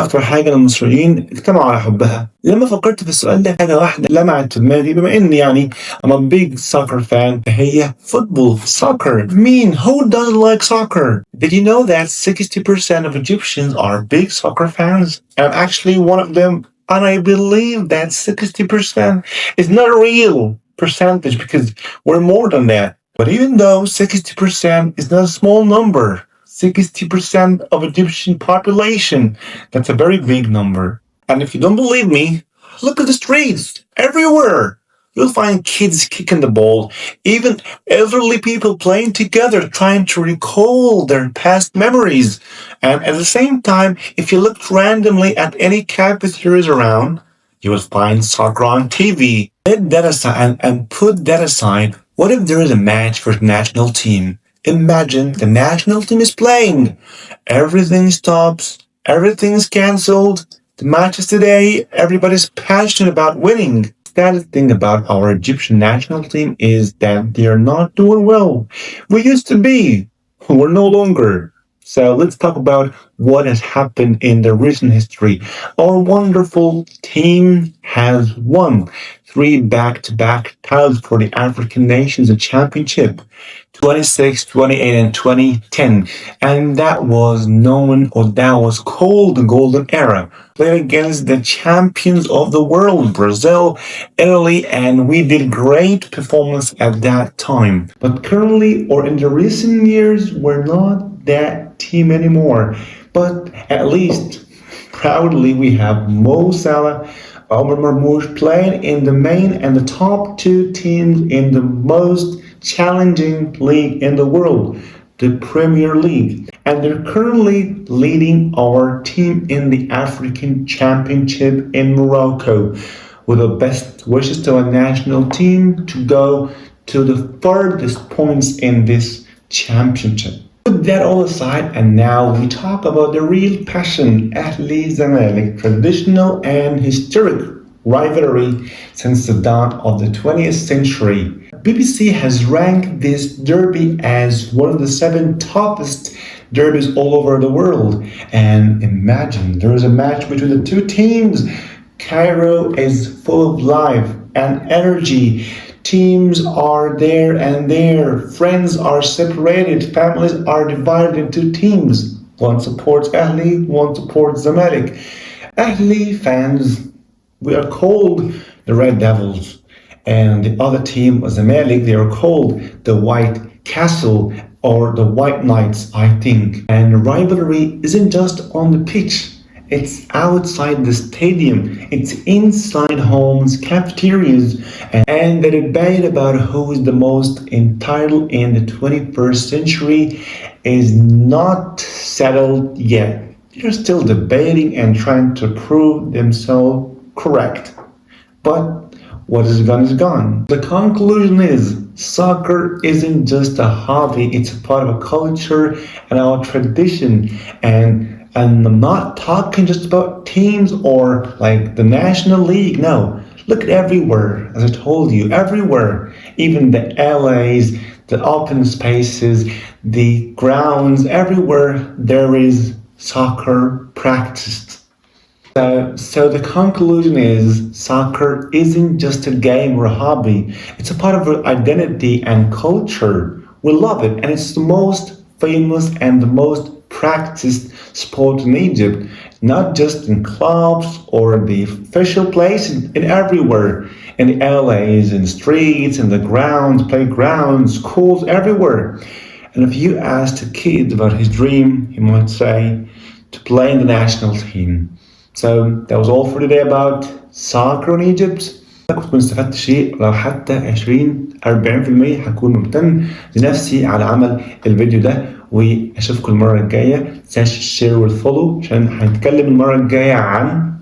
أكتر حاجة المصريين اجتمعوا على حبها؟ لما فكرت في السؤال ده حاجة واحدة لمعت في دماغي، بما إني يعني I'm a big soccer fan، هي football soccer. mean who doesn't like soccer? Did you know that 60% of Egyptians are big soccer fans? I'm actually one of them, and I believe that 60% is not a real percentage because we're more than that. But even though 60% is not a small number, 60% of Egyptian population, that's a very big number. And if you don't believe me, look at the streets everywhere. You'll find kids kicking the ball, even elderly people playing together, trying to recall their past memories. And at the same time, if you looked randomly at any cafeterias around, you will find soccer on TV. Let that aside and put that aside. What if there is a match for the national team? Imagine the national team is playing. Everything stops. Everything's cancelled. The match is today. Everybody's passionate about winning. The saddest thing about our Egyptian national team is that they are not doing well. We used to be. We're no longer. So let's talk about what has happened in the recent history. Our wonderful team has won 3 back-to-back titles for the African Nations Championship, 26, 28, and 2010. And that was known, or that was called the Golden Era. Played against the champions of the world, Brazil, Italy, and we did great performance at that time. But currently, or in the recent years, we're not that team anymore. But at least, proudly, we have Mo Salah, Omar Marmoush playing in the main and the top 2 teams in the most challenging league in the world, the Premier League. And they're currently leading our team in the African Championship in Morocco, with the best wishes to our national team to go to the furthest points in this championship. Put that all aside, and now we talk about the real passion. Ahli Zamalek, traditional and historic rivalry since the dawn of the 20th century. BBC has ranked this derby as one of the 7 toughest derbies all over the world. And imagine there is a match between the 2 teams. Cairo is full of life and energy. Teams are there and there. Friends are separated. Families are divided into teams. One supports Ahli, one supports Zamalek. Ahli fans, we are called the Red Devils. And the other team, Zamalek, they are called the White Castle or the White Knights, I think. And the rivalry isn't just on the pitch. It's outside the stadium. It's inside homes, cafeterias, and the debate about who is the most entitled in the 21st century is not settled yet. They're still debating and trying to prove themselves correct. But what is gone is gone. The conclusion is soccer isn't just a hobby, it's a part of a culture and our tradition. And I'm not talking just about teams or like the National League. No, look at everywhere, as I told you, everywhere. Even the LAs, the open spaces, the grounds, everywhere there is soccer practiced. So the conclusion is soccer isn't just a game or a hobby. It's a part of our identity and culture. We love it, and it's the most famous and the most practiced sport in Egypt, not just in clubs or the official places, in everywhere, in the LAs, in the streets, in the grounds, playgrounds, schools, everywhere. And if you asked a kid about his dream, he might say to play in the national team. So that was all for today about soccer in Egypt. كنت استفدت شيء لو حتى 20-40% هكون ممتن لنفسي على عمل الفيديو ده، واشوفكم المره الجايه. متنساش الشير والفولو عشان هنتكلم المره الجايه عن